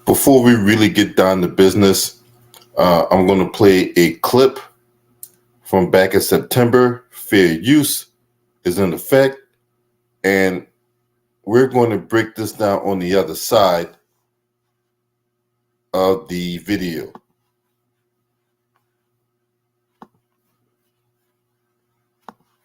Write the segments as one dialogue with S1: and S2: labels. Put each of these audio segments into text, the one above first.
S1: Before we really get down to business, I'm going to play a clip from back in September. Fair use is in effect, and we're going to break this down on the other side of the video.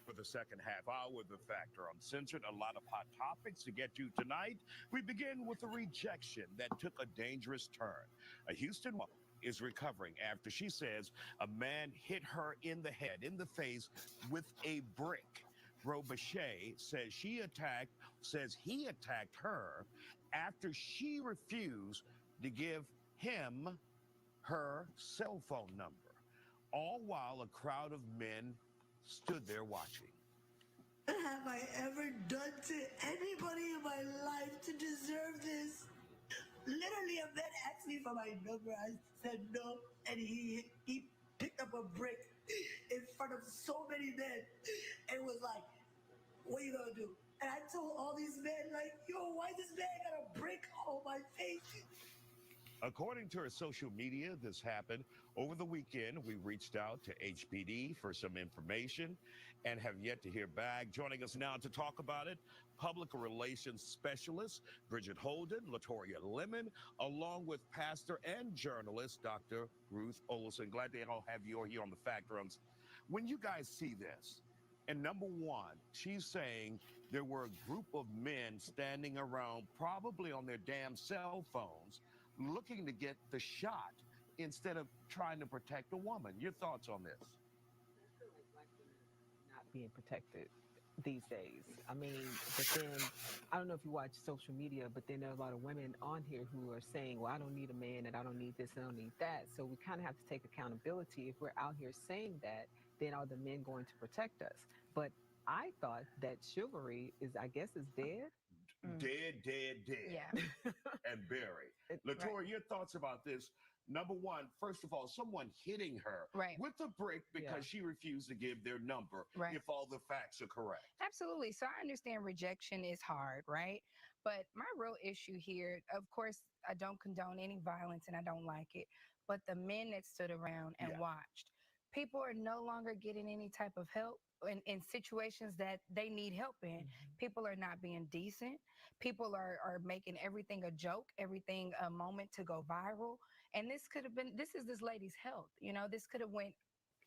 S2: For the second half hour of The Factor Uncensored, a lot of hot topics to get to tonight. We begin with a rejection that took a dangerous turn. A Houston woman is recovering after she says a man hit her in the head, in the face, with a brick. Robache says he attacked her after she refused to give him her cell phone number, all while a crowd of men stood there watching.
S3: What have I ever done to anybody in my life to deserve this? Literally, a man asked me for my number. I said no, and he picked up a brick in front of so many men and was like, "What are you gonna do?" And I told all these men, like, "Yo, why this man got a brick on my face?"
S2: According to her social media, this happened over the weekend. We reached out to HPD for some information and have yet to hear back. Joining us now to talk about it, public relations specialist Bridget Holden, Latoya Lemon, along with pastor and journalist Dr. Ruth Olson. Glad to all have you all here on the Factorums. When you guys see this, and number one, she's saying there were a group of men standing around, probably on their damn cell phones, looking to get the shot instead of trying to protect a woman. Your thoughts on this?
S4: Not being protected these days. I mean, but then I don't know if you watch social media, but then there are a lot of women on here who are saying, well, I don't need a man and I don't need this and I don't need that. So we kind of have to take accountability. If we're out here saying that, then are the men going to protect us? But I thought that chivalry is, I guess, is dead.
S2: Dead.
S5: Yeah.
S2: And buried.
S4: Right.
S2: Latoya, your thoughts about this? Number one, first of all, someone hitting her
S5: Right.
S2: with a brick because she refused to give their number,
S5: Right.
S2: if all the facts are correct.
S5: Absolutely. So I understand rejection is hard, right? But my real issue here, of course, I don't condone any violence and I don't like it. But the men that stood around and watched, people are no longer getting any type of help in situations that they need help in. People are not being decent. People are making everything a joke, everything a moment to go viral. And this is this lady's health. You know, this could have went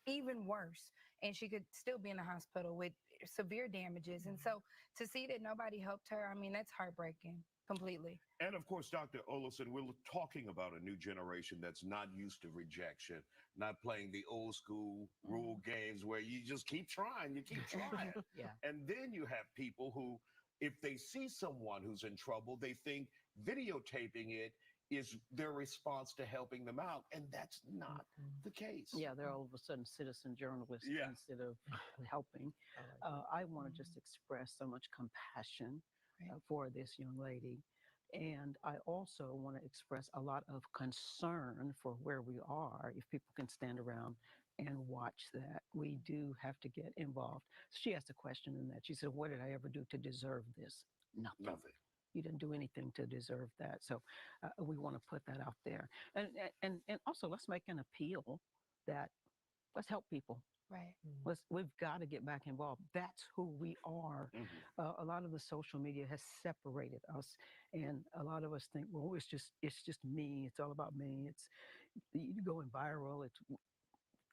S5: even worse and she could still be in the hospital with severe damages. And so to see that nobody helped her, I mean, that's heartbreaking completely.
S2: And of course, Dr. Olson, we're talking about a new generation that's not used to rejection, not playing the old school rule games where you just keep trying, you keep trying.
S4: Yeah.
S2: And then you have people who, if they see someone who's in trouble, they think videotaping it is their response to helping them out. And that's not the case.
S6: Yeah, they're all of a sudden citizen journalists instead of helping. I want to just express so much compassion for this young lady. And I also want to express a lot of concern for where we are. If people can stand around and watch that, we do have to get involved. She asked a question in that. She said, what did I ever do to deserve this? Nothing. You didn't do anything to deserve that. So we want to put that out there. And also let's make an appeal that let's help people.
S5: Right.
S6: We've got to get back involved. That's who we are. A lot of the social media has separated us, and a lot of us think, well, it's just me. It's all about me. It's you going viral.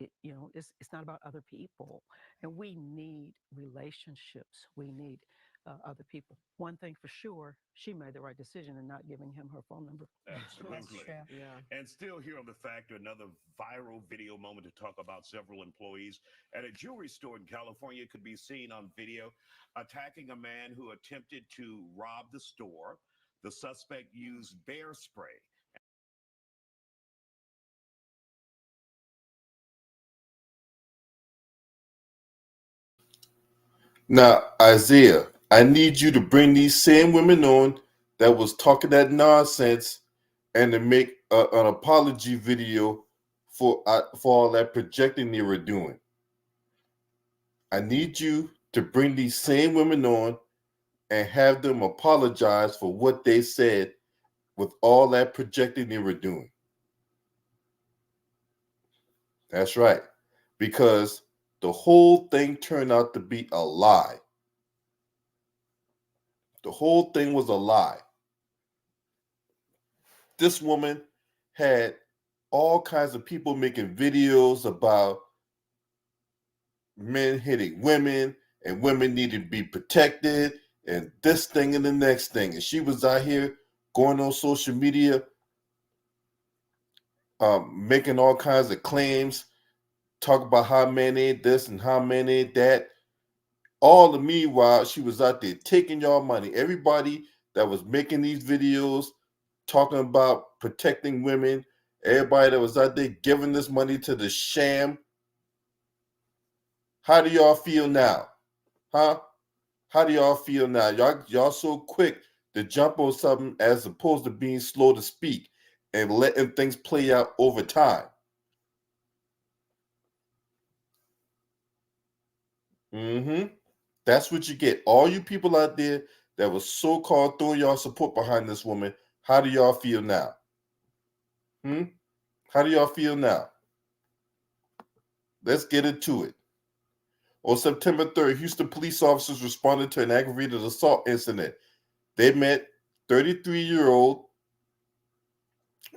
S6: It's not about other people, and we need relationships. We need other people. One thing for sure, she made the right decision in not giving him her phone number.
S2: Absolutely.
S5: That's true.
S4: Yeah.
S2: And still here on The Factor, another viral video moment to talk about several employees at a jewelry store in California could be seen on video attacking a man who attempted to rob the store. The suspect used bear spray.
S1: Now, Isaiah, I need you to bring these same women on that was talking that nonsense and to make an apology video for all that projecting they were doing. I need you to bring these same women on and have them apologize for what they said with all that projecting they were doing. That's right. Because the whole thing turned out to be a lie. The whole thing was a lie. This woman had all kinds of people making videos about men hitting women and women needed to be protected and this thing and the next thing. And she was out here going on social media, making all kinds of claims, talk about how men ain't this and how men ain't that. All the meanwhile, she was out there taking y'all money. Everybody that was making these videos, talking about protecting women, everybody that was out there giving this money to the sham. How do y'all feel now? Huh? How do y'all feel now? Y'all so quick to jump on something as opposed to being slow to speak and letting things play out over time. Mm-hmm. That's what you get. All you people out there that was so-called throwing y'all support behind this woman, how do y'all feel now? How do y'all feel now? Let's get into it. On September 3rd, Houston police officers responded to an aggravated assault incident. They met 33-year-old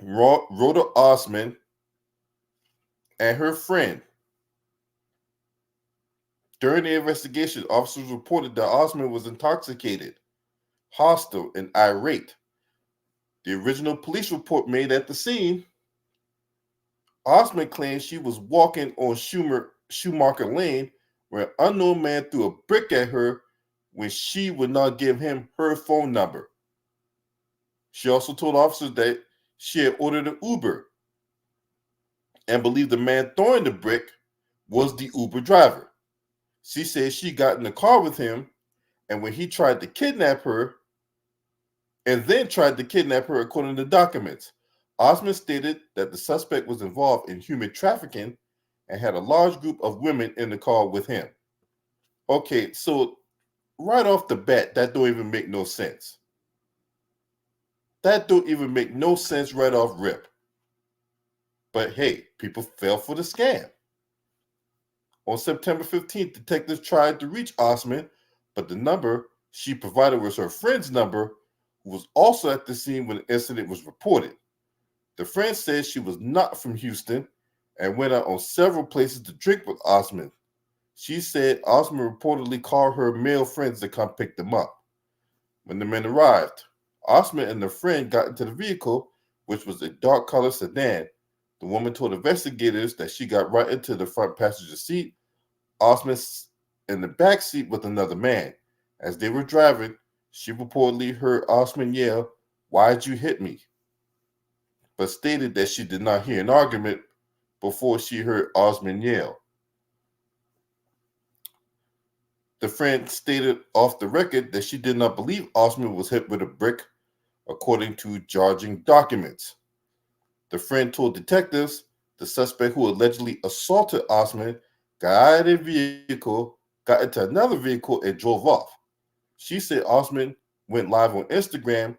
S1: Rhoda Osman and her friend. During the investigation, officers reported that Osman was intoxicated, hostile, and irate. The original police report made at the scene, Osman claimed she was walking on Schumacher Lane when an unknown man threw a brick at her when she would not give him her phone number. She also told officers that she had ordered an Uber and believed the man throwing the brick was the Uber driver. She said she got in the car with him, and when he tried to kidnap her, and then tried to kidnap her according to documents, Osman stated that the suspect was involved in human trafficking and had a large group of women in the car with him. Okay, so right off the bat, that don't even make no sense. That don't even make no sense right off rip. But hey, people fell for the scam. On September 15th, detectives tried to reach Osman, but the number she provided was her friend's number, who was also at the scene when the incident was reported. The friend said she was not from Houston and went out on several places to drink with Osman. She said Osman reportedly called her male friends to come pick them up. When the men arrived, Osman and the friend got into the vehicle, which was a dark colored sedan. The woman told investigators that she got right into the front passenger seat, Osman in the back seat with another man. As they were driving, she reportedly heard Osman yell, "Why'd you hit me?" but stated that she did not hear an argument before she heard Osman yell. The friend stated off the record that she did not believe Osman was hit with a brick, according to charging documents. The friend told detectives the suspect who allegedly assaulted Osman got out of the vehicle, got into another vehicle, and drove off. She said Osman went live on Instagram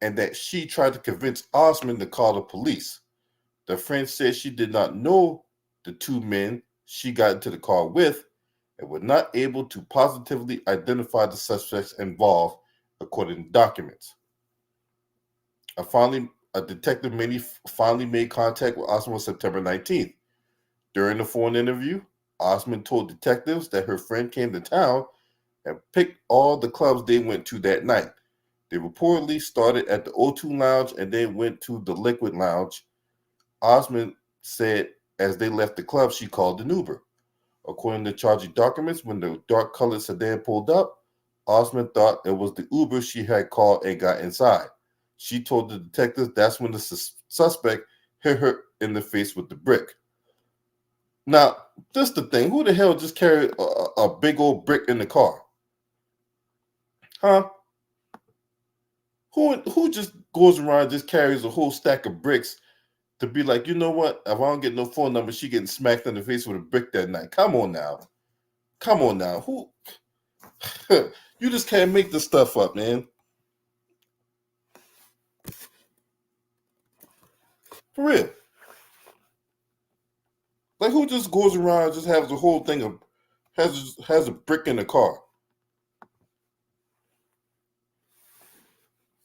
S1: and that she tried to convince Osman to call the police. The friend said she did not know the two men she got into the car with and was not able to positively identify the suspects involved, according to documents. A detective finally made contact with Osman on September 19th. During the phone interview, Osman told detectives that her friend came to town and picked all the clubs they went to that night. They reportedly started at the O2 Lounge and then went to the Liquid Lounge. Osman said as they left the club, she called an Uber. According to charging documents, when the dark-colored sedan pulled up, Osman thought it was the Uber she had called and got inside. She told the detectives that's when the suspect hit her in the face with the brick. Now, this the thing. Who the hell just carried a big old brick in the car? Huh? Who just goes around and just carries a whole stack of bricks to be like, you know what? If I don't get no phone number, she getting smacked in the face with a brick that night. Come on now. Come on now. Who? You just can't make this stuff up, man. For real. Like, who just goes around and just has the whole thing of has a brick in the car?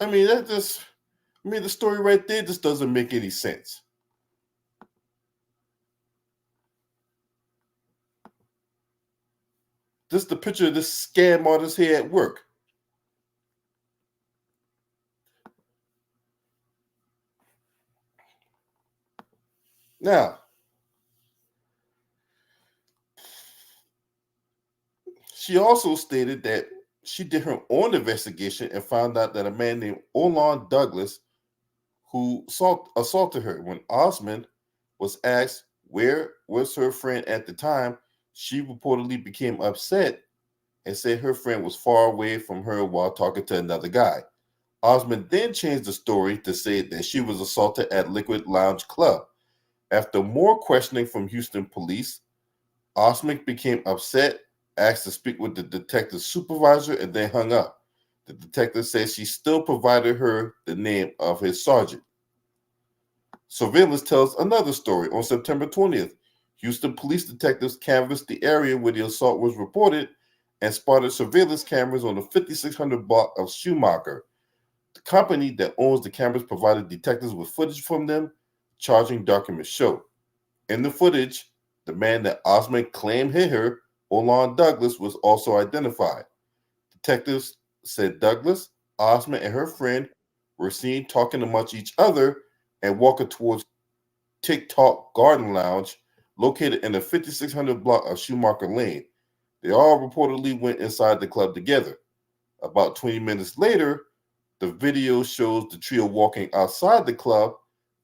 S1: I mean, the story right there just doesn't make any sense. Just the picture of this scam artist here at work. Now, she also stated that she did her own investigation and found out that a man named Olan Douglas who assaulted her. When Osmond was asked where was her friend at the time, she reportedly became upset and said her friend was far away from her while talking to another guy. Osmond then changed the story to say that she was assaulted at Liquid Lounge Club. After more questioning from Houston police, Osmond became upset, asked to speak with the detective supervisor, and then hung up. The detective said she still provided her the name of his sergeant. Surveillance tells another story. On September 20th, Houston police detectives canvassed the area where the assault was reported and spotted surveillance cameras on the 5600 block of Schumacher. The company that owns the cameras provided detectives with footage from them. Charging documents show. In the footage, the man that Osmond claimed hit her, Olan Douglas, was also identified. Detectives said Douglas, Osmond, and her friend were seen talking amongst each other and walking towards TikTok Garden Lounge, located in the 5600 block of Schumacher Lane. They all reportedly went inside the club together. About 20 minutes later, the video shows the trio walking outside the club,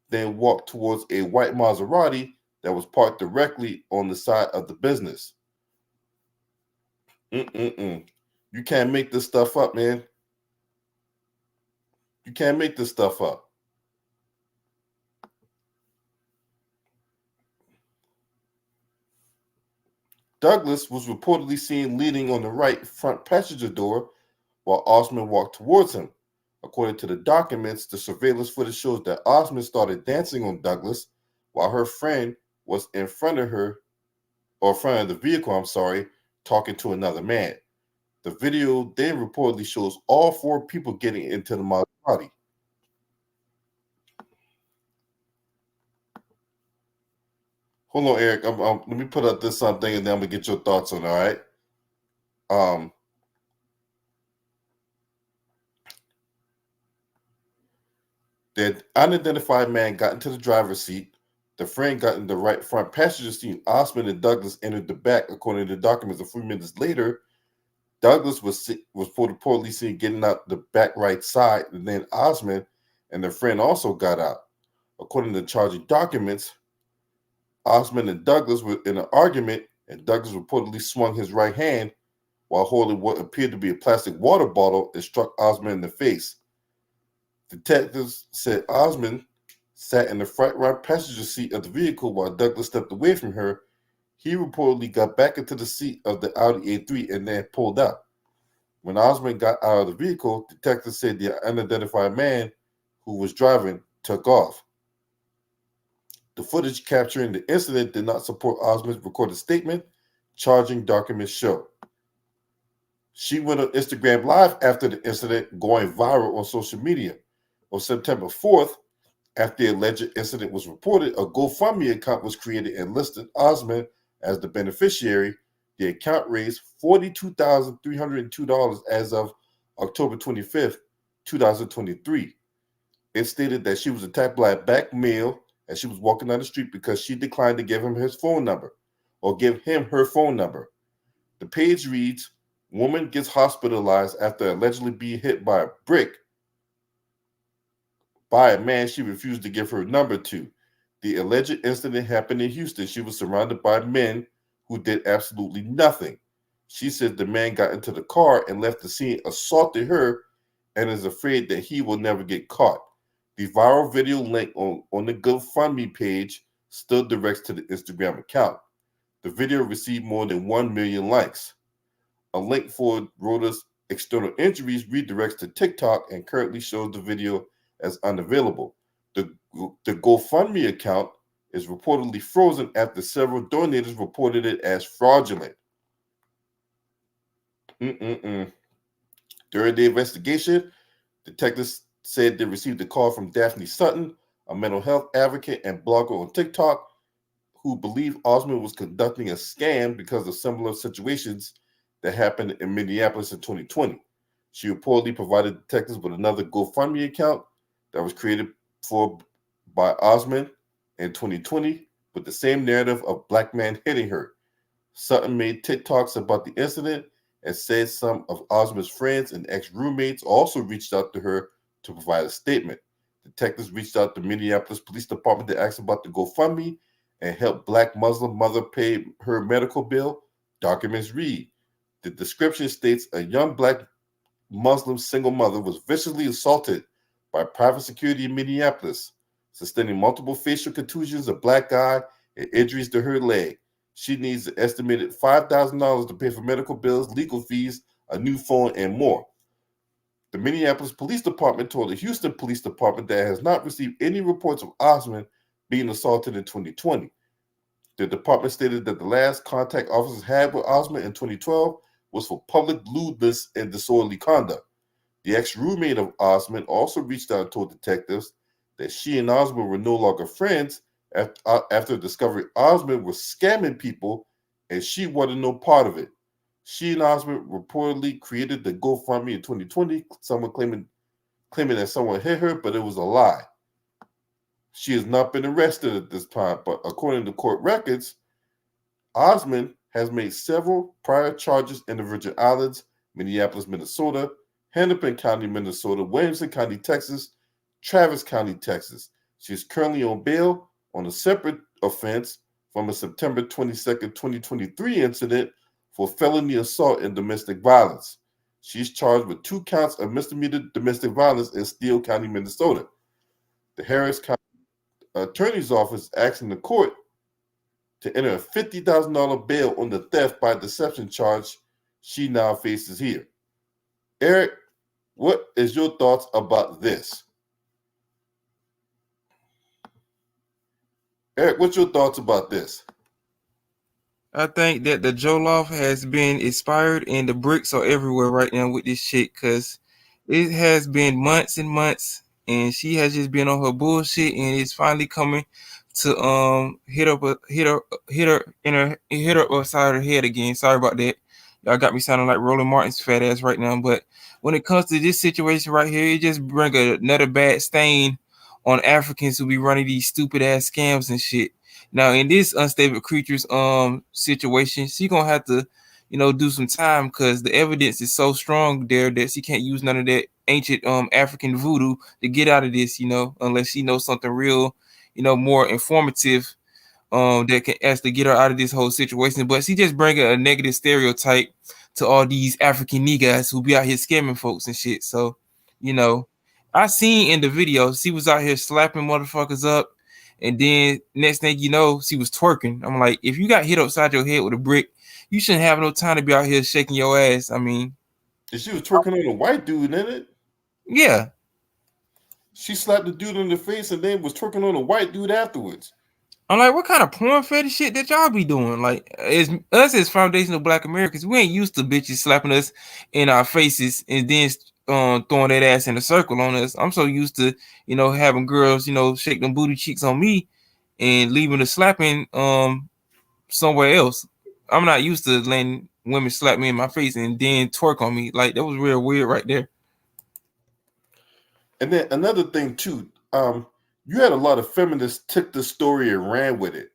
S1: then walked towards a white Maserati that was parked directly on the side of the business. Mm-mm-mm. You can't make this stuff up, man. You can't make this stuff up. Douglas was reportedly seen leaning on the right front passenger door while Osmond walked towards him. According to the documents, the surveillance footage shows that Osmond started dancing on Douglas while her friend was in front of her, or in front of the vehicle, talking to another man. The video then reportedly shows all four people getting into the Maserati. Hold on, Eric. Let me put up this thing and then I'm going to get your thoughts on it, all right? The unidentified man got into the driver's seat. The friend got in the right front passenger seat. Osmond and Douglas entered the back. According to the documents, a few minutes later, Douglas was reportedly seen getting out the back right side, and then Osmond and their friend also got out. According to the charging documents, Osmond and Douglas were in an argument, and Douglas reportedly swung his right hand while holding what appeared to be a plastic water bottle and struck Osmond in the face. Detectives said Osmond sat in the front right passenger seat of the vehicle while Douglas stepped away from her. He reportedly got back into the seat of the Audi A3 and then pulled out. When Osmond got out of the vehicle, detectives said the unidentified man who was driving took off. The footage capturing the incident did not support Osmond's recorded statement. Charging documents show. She went on Instagram Live after the incident, going viral on social media. On September 4th, after the alleged incident was reported, a GoFundMe account was created and listed Osmond as the beneficiary. The account raised $42,302 as of October 25th, 2023. It stated that she was attacked by a black male as she was walking down the street because she declined to give him his phone number or give him her phone number. The page reads, "Woman gets hospitalized after allegedly being hit by a brick by a man she refused to give her number to. The alleged incident happened in Houston. She was surrounded by men who did absolutely nothing. She said the man got into the car and left the scene, assaulted her, and is afraid that he will never get caught." The viral video link on the GoFundMe page still directs to the Instagram account. The video received more than 1 million likes. A link for Rhoda's external injuries redirects to TikTok and currently shows the video as unavailable. The, the GoFundMe account is reportedly frozen after several donators reported it as fraudulent. Mm-mm-mm. During the investigation, detectives said they received a call from Daphne Sutton, a mental health advocate and blogger on TikTok, who believed Osmond was conducting a scam because of similar situations that happened in Minneapolis in 2020. She reportedly provided detectives with another GoFundMe account that was created for by Osmond in 2020 with the same narrative of black man hitting her. Sutton made TikToks about the incident and said some of Osmond's friends and ex-roommates also reached out to her to provide a statement. Detectives reached out to Minneapolis Police Department to ask about the GoFundMe and help black Muslim mother pay her medical bill. Documents read, the description states a young black Muslim single mother was viciously assaulted by private security in Minneapolis, sustaining multiple facial contusions, a black eye, and injuries to her leg. She needs an estimated $5,000 to pay for medical bills, legal fees, a new phone, and more. The Minneapolis Police Department told the Houston Police Department that it has not received any reports of Osmond being assaulted in 2020. The department stated that the last contact officers had with Osmond in 2012 was for public lewdness and disorderly conduct. The ex-roommate of Osmond also reached out and told detectives that she and Osmond were no longer friends after discovering Osmond was scamming people and she wanted no part of it. She and Osmond reportedly created the GoFundMe in 2020, someone claiming that someone hit her, but it was a lie. She has not been arrested at this time, but according to court records, Osmond has made several prior charges in the Virgin Islands, Minneapolis, Minnesota, Hennepin County, Minnesota, Williamson County, Texas, Travis County, Texas. She is currently on bail on a separate offense from a September 22nd, 2023 incident for felony assault and domestic violence. She's charged with 2 counts of misdemeanor domestic violence in Steele County, Minnesota. The Harris County Attorney's Office asking the court to enter a $50,000 bail on the theft by deception charge she now faces here. Eric, what is your thoughts about this? Eric, what's your thoughts about this?
S7: I think that the Jollof has been expired and the bricks are everywhere right now with this shit because it has been months and months and she has just been on her bullshit and it's finally coming to hit her upside her head again. Sorry about that. Y'all got me sounding like Roland Martin's fat ass right now. But when it comes to this situation right here, it just bring another bad stain on Africans who be running these stupid ass scams and shit. Now in this unstable creatures situation, she gonna have to, do some time because the evidence is so strong there that she can't use none of that ancient African voodoo to get out of this, unless she knows something real, more informative that can actually get her out of this whole situation. But she just bringing a negative stereotype to all these African niggas who be out here scamming folks and shit. So, you know, I seen in the video she was out here slapping motherfuckers up, and then next thing you know, she was twerking. I'm like, if you got hit upside your head with a brick, you shouldn't have no time to be out here shaking your ass. I mean,
S1: And she was twerking on a white dude, isn't it?
S7: yeah.
S1: She slapped the dude in the face and then was twerking on a white dude afterwards.
S7: I'm like, what kind of porn fetish shit that y'all be doing? Like, us as foundational Black Americans, we ain't used to bitches slapping us in our faces and then throwing that ass in a circle on us. I'm so used to, having girls, shake them booty cheeks on me and leaving the slapping somewhere else. I'm not used to letting women slap me in my face and then twerk on me. Like, that was real weird right there.
S1: And then another thing too, you had a lot of feminists took the story and ran with it.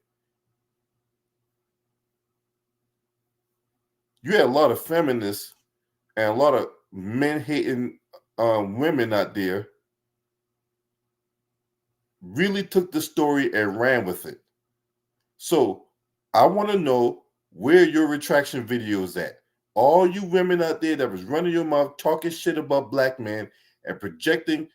S1: You had a lot of feminists and a lot of men hating women out there really took the story and ran with it. So I want to know where your retraction video is at. All you women out there that was running your mouth, talking shit about black men and projecting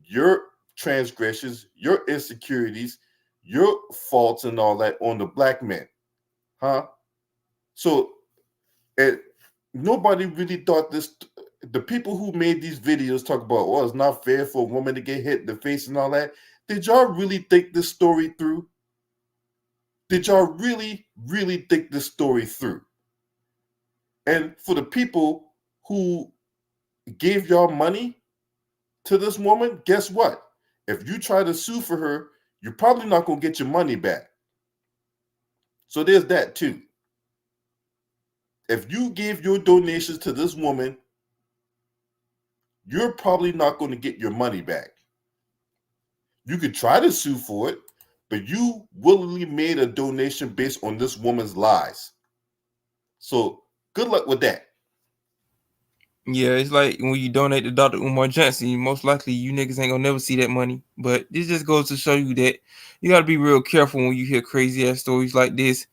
S1: your transgressions, your insecurities, your faults and all that on the black men. Huh? So it, nobody really thought this. The people who made these videos talk about, oh, it's not fair for a woman to get hit in the face and all that. Did y'all really think this story through? Did y'all really think this story through? And for the people who gave y'all money to this woman, guess what? If you try to sue for her, you're probably not going to get your money back. So there's that too. If you give your donations to this woman, you're probably not going to get your money back. You could try to sue for it, but you willingly made a donation based on this woman's lies. So good luck with that.
S7: Yeah, it's like when you donate to Dr. Umar Johnson, most likely you niggas ain't gonna never see that money. But this just goes to show you that you gotta be real careful when you hear crazy ass stories like this,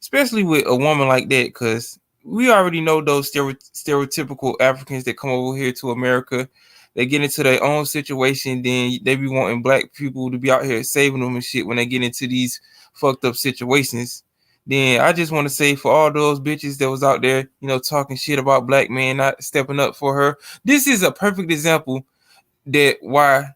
S7: especially with a woman like that, because we already know those stereotypical Africans that come over here to America. They get into their own situation, then they be wanting black people to be out here saving them and shit when they get into these fucked up situations. Then I just want to say for all those bitches that was out there, talking shit about black men not stepping up for her, this is a perfect example that why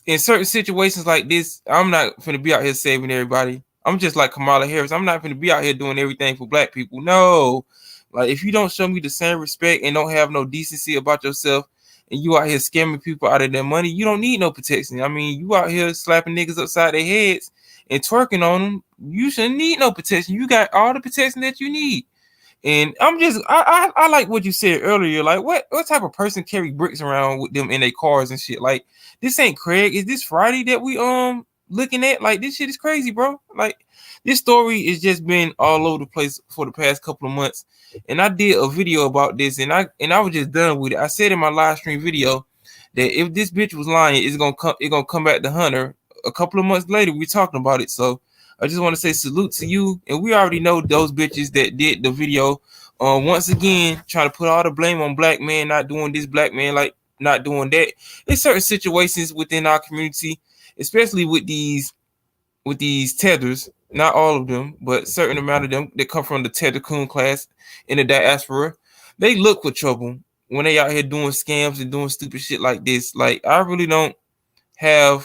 S7: in certain situations like this, I'm not finna be out here saving everybody. I'm just like Kamala Harris. I'm not finna be out here doing everything for black people. No. Like, if you don't show me the same respect and don't have no decency about yourself, and you out here scamming people out of their money, you don't need no protection. I mean, you out here slapping niggas upside their heads and twerking on them. You shouldn't need no protection. You got all the protection that you need. And I like what you said earlier. Like, what type of person carry bricks around with them in their cars and shit? Like, this ain't Craig. Is this Friday that we looking at? Like, this shit is crazy, bro. Like, this story has just been all over the place for the past couple of months. And I did a video about this, and I was just done with it. I said in my live stream video that if this bitch was lying, it's gonna come back to Hunter. A couple of months later, we talking about it. So I just want to say salute to you. And we already know those bitches that did the video. Once again, trying to put all the blame on black men not doing this, black man like not doing that. In certain situations within our community, especially with these tethers, not all of them, but a certain amount of them that come from the tether coon class in the diaspora, they look for trouble when they out here doing scams and doing stupid shit like this. Like, I really don't have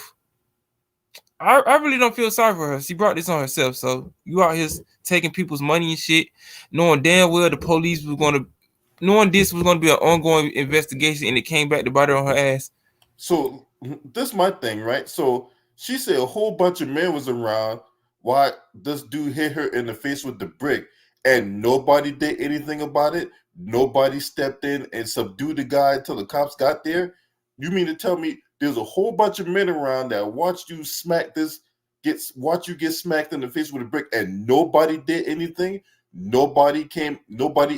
S7: I really don't feel sorry for her. She brought this on herself. So you out here taking people's money and shit, knowing damn well the police was knowing this was gonna be an ongoing investigation, and it came back to bite her on her ass.
S1: So this is my thing, right? So she said a whole bunch of men was around while this dude hit her in the face with the brick, and nobody did anything about it. Nobody stepped in and subdued the guy until the cops got there. You mean to tell me there's a whole bunch of men around that watched you watch you get smacked in the face with a brick, and nobody did anything? Nobody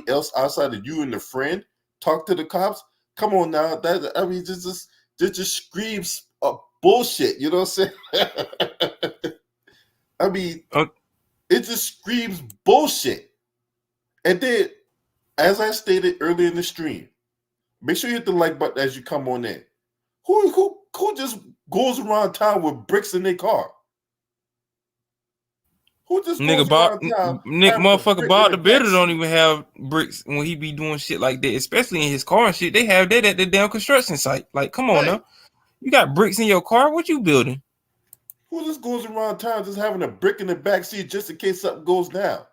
S1: else outside of you and the friend talked to the cops? Come on now, just screams bullshit. You know what I'm saying? I mean, it just screams bullshit. And then, as I stated earlier in the stream, make sure you hit the like button as you come on in. Who just goes around town with bricks in their car? Who just goes around town having a
S7: Motherfucker
S1: brick in
S7: Bob
S1: the
S7: the Builder don't
S1: backseat?
S7: even have bricks when he be doing shit like that, especially in his car and shit. They have that at the damn construction site. Like, come on
S1: Right.
S7: now. You got bricks in your car? What you building?
S1: Who just goes around town just having a brick in the backseat just in case something goes down?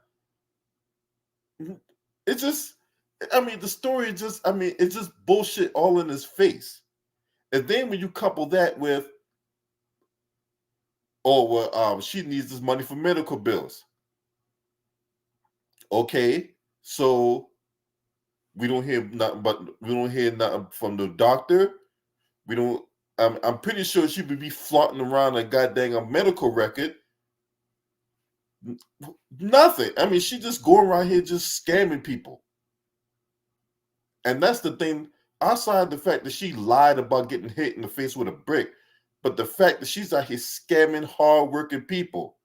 S1: It's just, the story is just, it's just bullshit all in his face. And then when you couple that with, she needs this money for medical bills. Okay, so we don't hear nothing from the doctor. We don't. I'm pretty sure she would be flaunting around a goddamn medical record. Nothing. She just going around here just scamming people. And that's the thing. Outside the fact that she lied about getting hit in the face with a brick, but the fact that she's out here scamming hardworking people,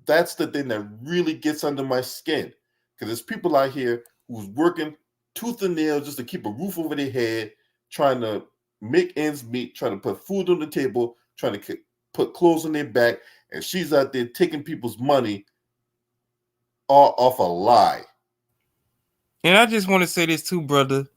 S1: that's the thing that really gets under my skin. Because there's people out here who's working tooth and nail just to keep a roof over their head, trying to make ends meet, trying to put food on the table, trying to put clothes on their back, and she's out there taking people's money all off a lie.
S7: And I just want to say this too, brother.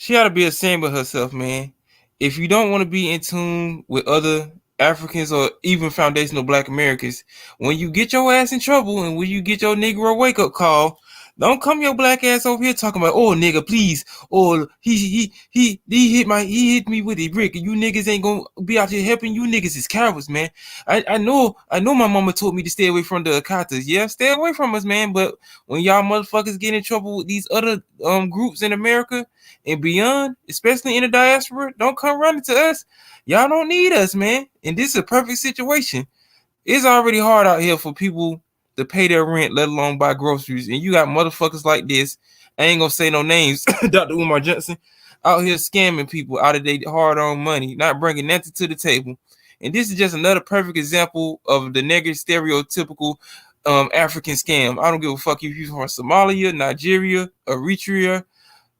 S7: She ought to be ashamed of herself, man. If you don't want to be in tune with other Africans or even foundational Black Americans, when you get your ass in trouble and when you get your Negro wake up call, don't come your black ass over here talking about, oh nigga, please, or he hit me with a brick. You niggas ain't gonna be out here helping. You niggas is cowards, man. I know my mama told me to stay away from the Akatas. Yeah, stay away from us, man. But when y'all motherfuckers get in trouble with these other groups in America and beyond, especially in the diaspora, don't come running to us. Y'all don't need us, man. And this is a perfect situation. It's already hard out here for people to pay their rent, let alone buy groceries. And you got motherfuckers like this. I ain't gonna say no names, Dr. Umar Johnson, out here scamming people out of their hard-earned money, not bringing nothing to the table. And this is just another perfect example of the negative, stereotypical African scam. I don't give a fuck if you're from Somalia, Nigeria, Eritrea,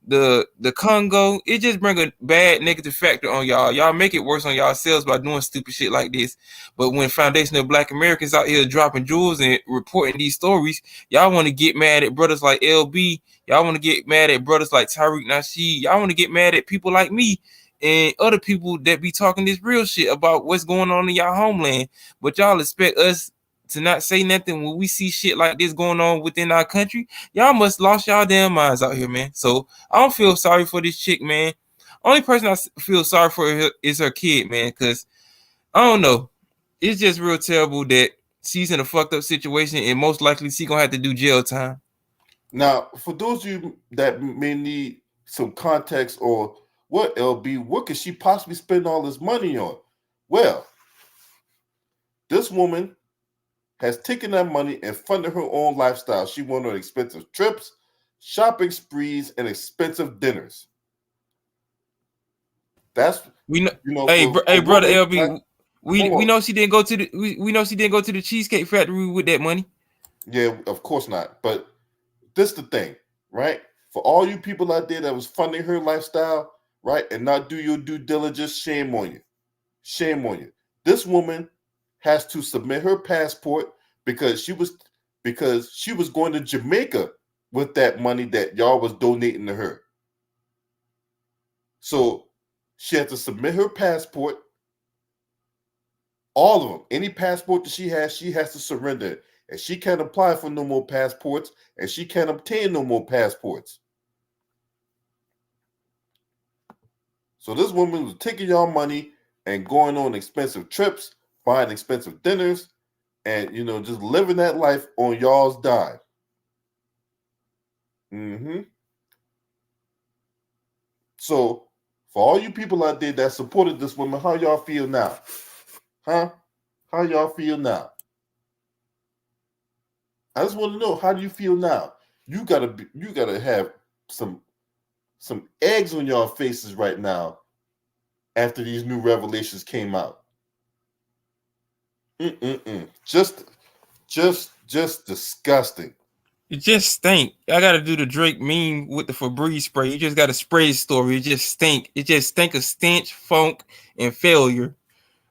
S7: the Congo. It just bring a bad negative factor on y'all. Y'all make it worse on yourselves by doing stupid shit like this. But when foundational Black Americans out here dropping jewels and reporting these stories, y'all want to get mad at brothers like LB. Y'all want to get mad at brothers like Tariq Nasheed. Y'all want to get mad at people like me and other people that be talking this real shit about what's going on in y'all homeland. But y'all expect us to not say nothing when we see shit like this going on within our country. Y'all must lost y'all damn minds out here, man. So I don't feel sorry for this chick, man. Only person I feel sorry for is her kid, man, because I don't know. It's just real terrible that she's in a fucked up situation and most likely she gonna have to do jail time.
S1: Now, for those of you that may need some context or what LB, what could she possibly spend all this money on? Well, this woman has taken that money and funded her own lifestyle. She went on expensive trips, shopping sprees, and expensive dinners. That's
S7: We know,
S1: for,
S7: hey,
S1: for
S7: brother
S1: women.
S7: LB, we know she didn't go to the we know she didn't go to the Cheesecake Factory with that money.
S1: Yeah, of course not. But this the thing, right? For all you people out there that was funding her lifestyle, right, and not do your due diligence, shame on you. Shame on you. This woman has to submit her passport because she was going to Jamaica with that money that y'all was donating to her. So she had to submit her passport, all of them. Any passport that she has to surrender it. And she can't apply for no more passports, and she can't obtain no more passports. So this woman was taking y'all money and going on expensive trips, buying expensive dinners, and just living that life on y'all's dime. So for all you people out there that supported this woman, how y'all feel now? Huh? How y'all feel now? I just want to know, how do you feel now? You gotta have some eggs on your faces right now after these new revelations came out. Just disgusting.
S7: It just stink. I gotta do the Drake meme with the Febreze spray. You just gotta spray the story. It just stink. It just stink of stench, funk, and failure.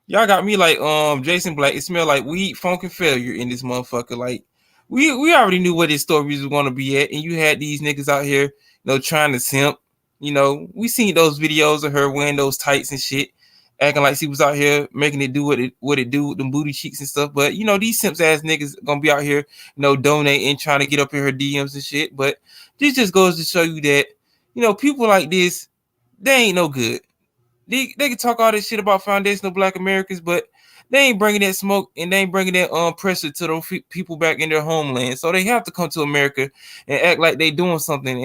S7: Y'all got me like Jason Black. It smelled like weed, funk, and failure in this motherfucker. Like we already knew where this story was gonna be at, and you had these niggas out here, trying to simp. We seen those videos of her wearing those tights and shit, acting like she was out here making it do what it do with them booty cheeks and stuff. But these simps ass niggas gonna be out here, donating, trying to get up in her DMs and shit. But this just goes to show you that, people like this, they ain't no good. They can talk all this shit about foundational Black Americans, but they ain't bringing that smoke and they ain't bringing that pressure to those people back in their homeland. So they have to come to America and act like they doing something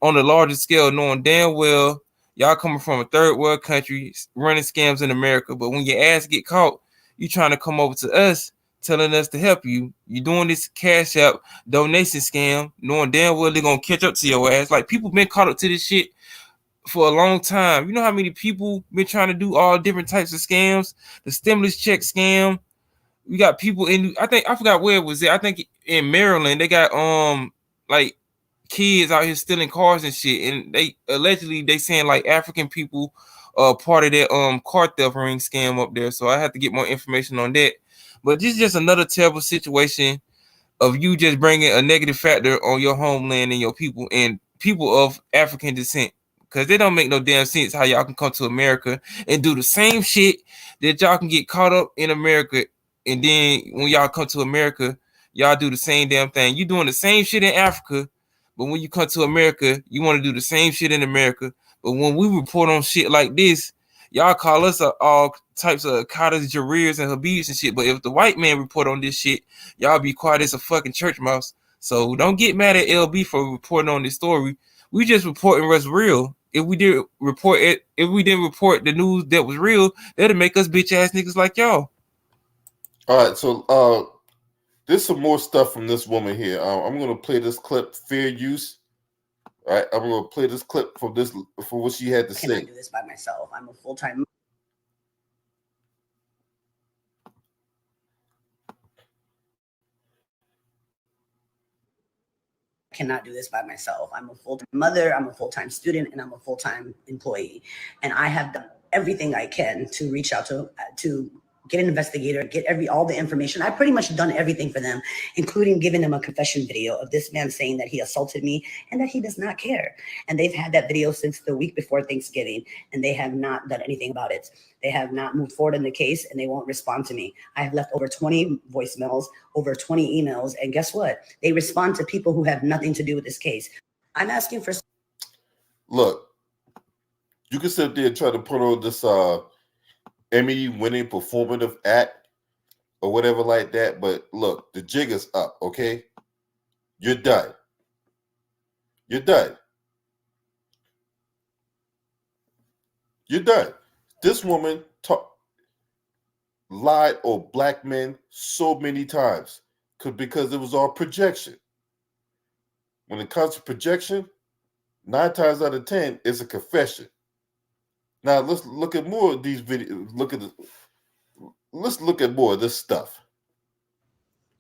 S7: on a larger scale, knowing damn well y'all coming from a third world country running scams in America. But when your ass get caught, you trying to come over to us, telling us to help you. You doing this Cash App donation scam, knowing damn well they're gonna catch up to your ass. Like, people been caught up to this shit for a long time. You know how many people been trying to do all different types of scams? The stimulus check scam. We got people I forgot where it was at. I think in Maryland they got like kids out here stealing cars and shit, and they allegedly saying like African people part of that car theft ring scam up there. So I have to get more information on that. But this is just another terrible situation of you just bringing a negative factor on your homeland and your people and people of African descent. Cause it don't make no damn sense how y'all can come to America and do the same shit that y'all can get caught up in America, and then when y'all come to America, y'all do the same damn thing. You doing the same shit in Africa, but when you come to America, you want to do the same shit in America. But when we report on shit like this, y'all call us all types of Carters, Jareers, and Habibs and shit. But if the white man report on this shit, y'all be quiet as a fucking church mouse. So don't get mad at LB for reporting on this story. We just reporting what's real. If we didn't report the news that was real, that'd make us bitch ass niggas like y'all.
S1: All right, so there's some more stuff from this woman here. I'm gonna play this clip, fair use. All right, I'm gonna play this clip for what she had to say.
S3: I cannot do this by myself. I'm a full-time. Cannot do this by myself. I'm a full-time mother, I'm a full-time student, and I'm a full-time employee. And I have done everything I can to reach out to get an investigator, get all the information. I've pretty much done everything for them, including giving them a confession video of this man saying that he assaulted me and that he does not care. And they've had that video since the week before Thanksgiving, and they have not done anything about it. They have not moved forward in the case, and they won't respond to me. I have left over 20 voicemails, over 20 emails, and guess what? They respond to people who have nothing to do with this case. I'm asking for...
S1: Look, you can sit there and try to put on this Emmy-winning performative act or whatever like that, but look, the jig is up, okay? You're done. You're done. You're done. This woman lied on black men so many times because it was all projection. When it comes to projection, 9 times out of 10, it's a confession. Now let's look at more of these videos. Let's look at more of this stuff.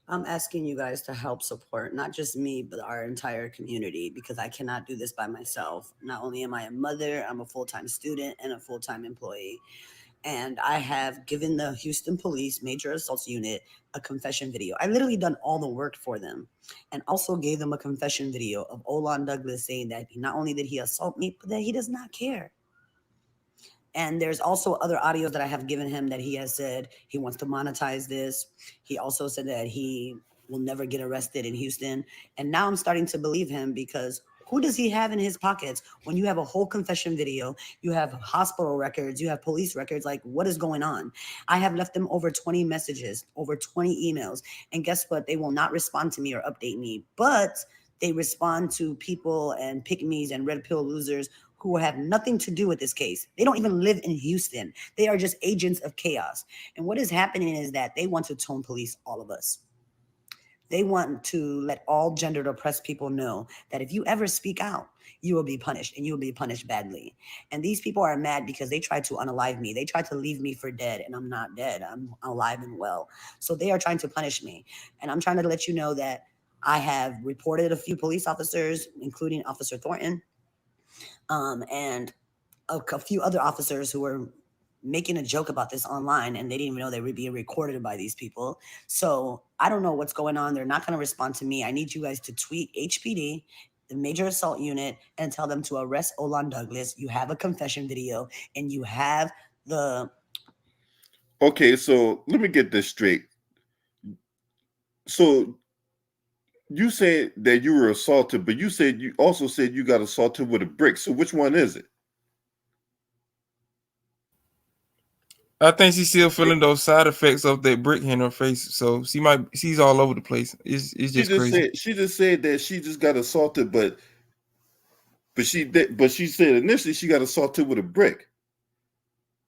S3: I'm asking you guys to help support not just me, but our entire community, because I cannot do this by myself. Not only am I a mother, I'm a full-time student and a full-time employee. And I have given the Houston Police Major Assaults Unit a confession video. I literally done all the work for them, and also gave them a confession video of Olan Douglas saying that not only did he assault me, but that he does not care. And there's also other audios that I have given him that he has said he wants to monetize this. He also said that he will never get arrested in Houston. And now I'm starting to believe him, because who does he have in his pockets when you have a whole confession video, you have hospital records, you have police records? Like, what is going on? I have left them over 20 messages, over 20 emails. And guess what? They will not respond to me or update me, but they respond to people and pick-me's and red pill losers who have nothing to do with this case. They don't even live in Houston. They are just agents of chaos. And what is happening is that they want to tone police all of us. They want to let all gendered oppressed people know that if you ever speak out, you will be punished, and you will be punished badly. And these people are mad because they tried to unalive me. They tried to leave me for dead, and I'm not dead. I'm alive and well. So they are trying to punish me. And I'm trying to let you know that I have reported a few police officers, including Officer Thornton, and a few other officers who were making a joke about this online, and they didn't even know they were being recorded by these people. So I don't know what's going on. They're not going to respond to me. I need you guys to tweet HPD, the Major Assault Unit, and tell them to arrest Olan Douglas. You have a confession video, and you have the...
S1: Okay, so let me get this straight. So you said that you were assaulted, but you also said you got assaulted with a brick. So which one is it?
S7: I think she's still feeling those side effects of that brick in her face. So she's all over the place. It's just crazy.
S1: She just said that she just got assaulted, but she said initially she got assaulted with a brick.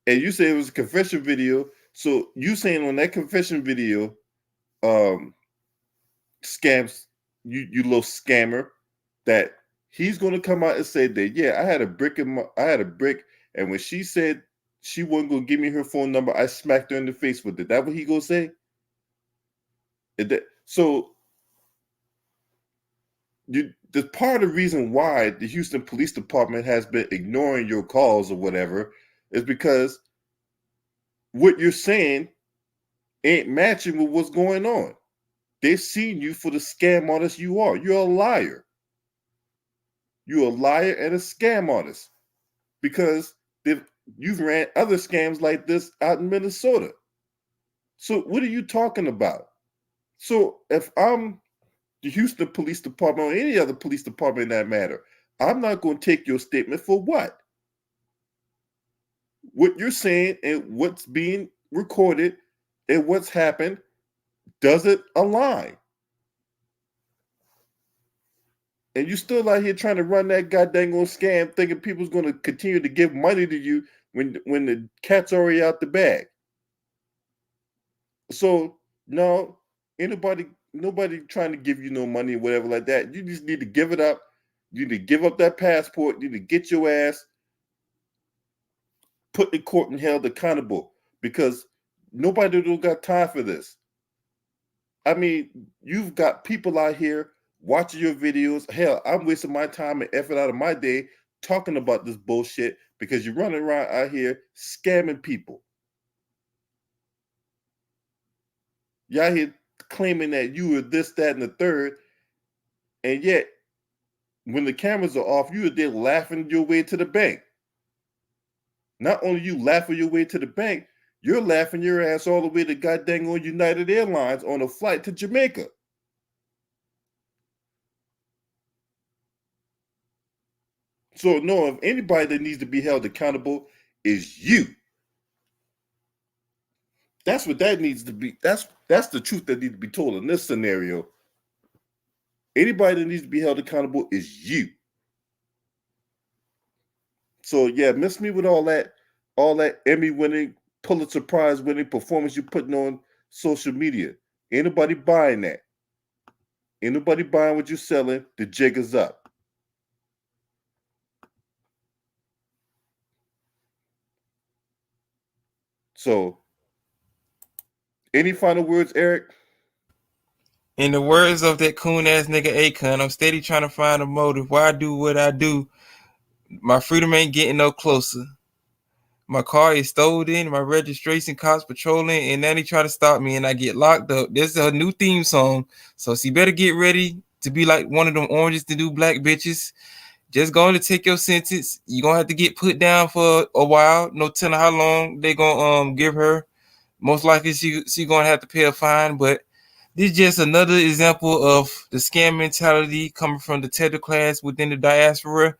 S1: And you said it was a confession video. So you saying on that confession video, scams, you little scammer, that he's gonna come out and say that, yeah, I had a brick, and when she said she wasn't gonna give me her phone number, I smacked her in the face with it. That what he gonna say? So the part of the reason why the Houston Police Department has been ignoring your calls or whatever is because what you're saying ain't matching with what's going on. They've seen you for the scam artist you are. You're a liar. You're a liar and a scam artist. because you've ran other scams like this out in Minnesota. So what are you talking about? So if I'm the Houston Police Department or any other police department in that matter, I'm not going to take your statement for what? What you're saying and what's being recorded and what's happened doesn't align. And you still out here trying to run that goddamn on scam, thinking people's going to continue to give money to you when the cat's already out the bag. So no, nobody trying to give you no money or whatever like that. You just need to give it up. You need to give up that passport. You need to get your ass put in court and held accountable because nobody don't got time for this. I mean, you've got people out here watching your videos. Hell, I'm wasting my time and effort out of my day talking about this bullshit because you're running around out here scamming people. You're out here claiming that you were this, that, and the third, and yet when the cameras are off, you are there laughing your way to the bank. Not only you laughing your way to the bank, you're laughing your ass all the way to goddamn on United Airlines on a flight to Jamaica. So no, if anybody that needs to be held accountable is you. That's what that needs to be. That's the truth that needs to be told in this scenario. Anybody that needs to be held accountable is you. So yeah, miss me with all that Emmy winning, Pulitzer Prize winning performance you're putting on social media. Ain't nobody buying that. Ain't nobody buying what you're selling. The jig is up. So, any final words, Eric?
S7: In the words of that coon ass nigga Akon, I'm steady trying to find a motive. Why I do what I do? My freedom ain't getting no closer. My car is stolen, my registration cops patrolling, and now they try to stop me and I get locked up. This is a new theme song. So she better get ready to be like one of them oranges to do black bitches. Just going to take your sentence. You're gonna have to get put down for a while. No telling how long they gonna give her. Most likely she gonna have to pay a fine, but this is just another example of the scam mentality coming from the tether class within the diaspora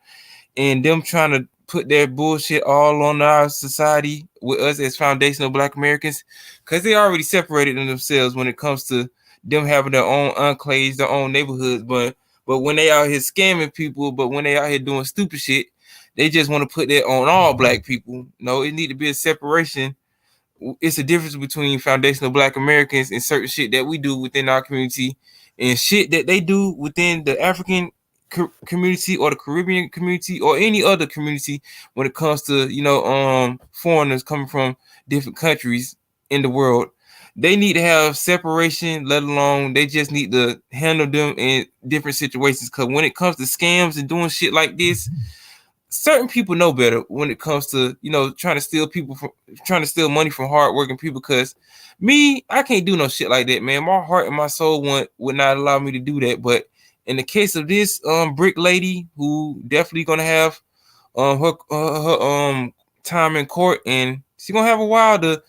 S7: and them trying to put their bullshit all on our society with us as foundational black Americans, because they already separated themselves when it comes to them having their own enclaves, their own neighborhoods. But when they out here scamming people, but when they out here doing stupid shit, they just want to put that on all black people. No, it need to be a separation. It's a difference between foundational black Americans and certain shit that we do within our community and shit that they do within the African community or the Caribbean community or any other community when it comes to, foreigners coming from different countries in the world. They need to have separation, let alone they just need to handle them in different situations. Because when it comes to scams and doing shit like this, certain people know better when it comes to trying to steal money from hardworking people. Because me, I can't do no shit like that, man. My heart and my soul would not allow me to do that. But in the case of this brick lady, who definitely gonna have her time in court, and she gonna have a while to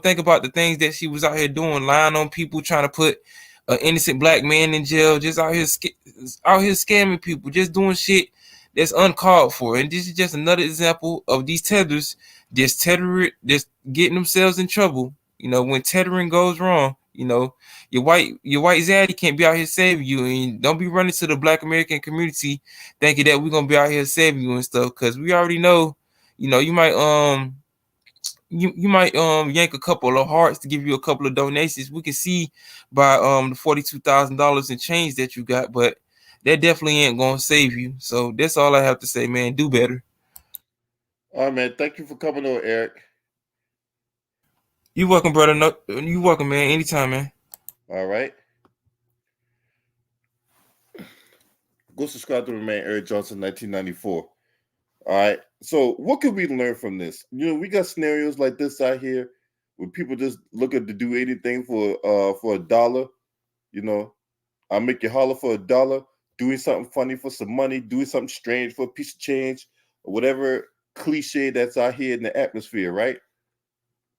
S7: think about the things that she was out here doing, lying on people, trying to put an innocent black man in jail, just out here scamming people, just doing shit that's uncalled for. And this is just another example of these tethers just getting themselves in trouble. When tethering goes wrong, your white zaddy can't be out here saving you, and don't be running to the black American community thinking that we're gonna be out here saving you and stuff, because we already know, you might you might yank a couple of hearts to give you a couple of donations. We can see by the $42,000 in change that you got, but that definitely ain't gonna save you. So that's all I have to say, man. Do better.
S1: All right, man. Thank you for coming on, Eric.
S7: You welcome, brother. No, you welcome, man. Anytime, man.
S1: All right. Go subscribe to my man Eric Johnson, 1994. All right. So what can we learn from this? We got scenarios like this out here where people just looking to do anything for $1. I'll make you holler for $1, doing something funny for some money, doing something strange for a piece of change, or whatever cliche that's out here in the atmosphere, right?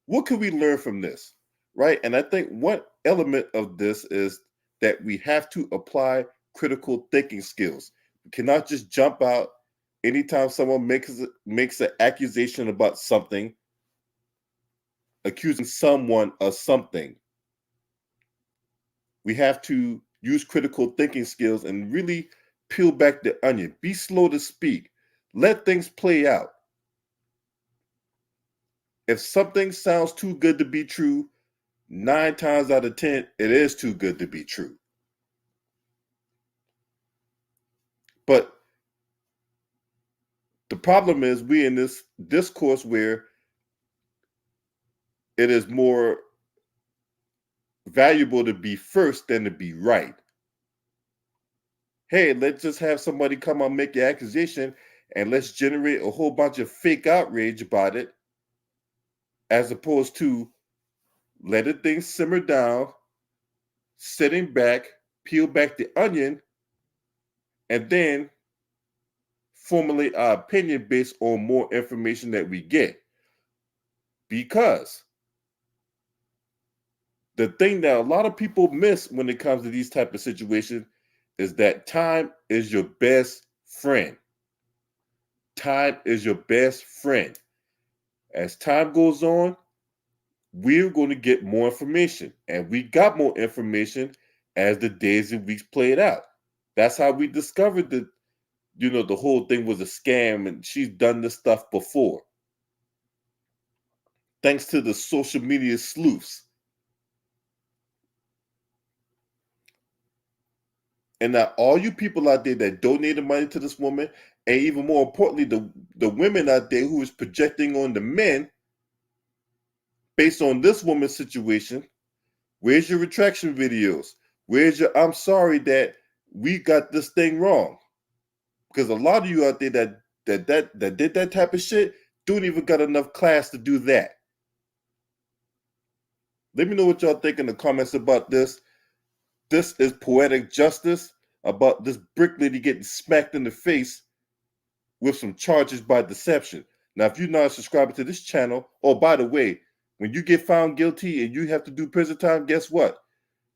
S1: What can we learn from this, right? And I think one element of this is that we have to apply critical thinking skills. We cannot just jump out anytime someone makes an accusation about something, accusing someone of something. We have to use critical thinking skills and really peel back the onion. Be slow to speak. Let things play out. If something sounds too good to be true, 9 times out of 10, it is too good to be true. But the problem is we in this discourse where it is more valuable to be first than to be right. Hey, let's just have somebody come on, make your accusation, and let's generate a whole bunch of fake outrage about it, as opposed to letting things simmer down, sitting back, peel back the onion, and then formulate our opinion based on more information that we get. Because the thing that a lot of people miss when it comes to these type of situations is that time is your best friend. Time is your best friend. As time goes on, we're going to get more information, and we got more information as the days and weeks played out. That's how we discovered that, the whole thing was a scam and she's done this stuff before. Thanks to the social media sleuths. And now all you people out there that donated money to this woman, and even more importantly, the women out there who is projecting on the men based on this woman's situation, where's your retraction videos? Where's your I'm sorry that we got this thing wrong? Because a lot of you out there that did that type of shit don't even got enough class to do that. Let me know what y'all think in the comments about this. This is poetic justice about this brick lady getting smacked in the face with some charges by deception. Now, if you're not subscribing to this channel, oh, by the way, when you get found guilty and you have to do prison time, guess what?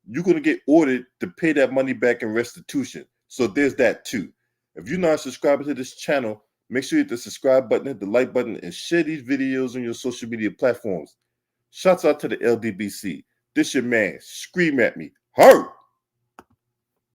S1: You're going to get ordered to pay that money back in restitution. So there's that too. If you're not subscribing to this channel, make sure you hit the subscribe button, hit the like button, and share these videos on your social media platforms. Shouts out to the LDBC. This your man. Scream at me. Hurt!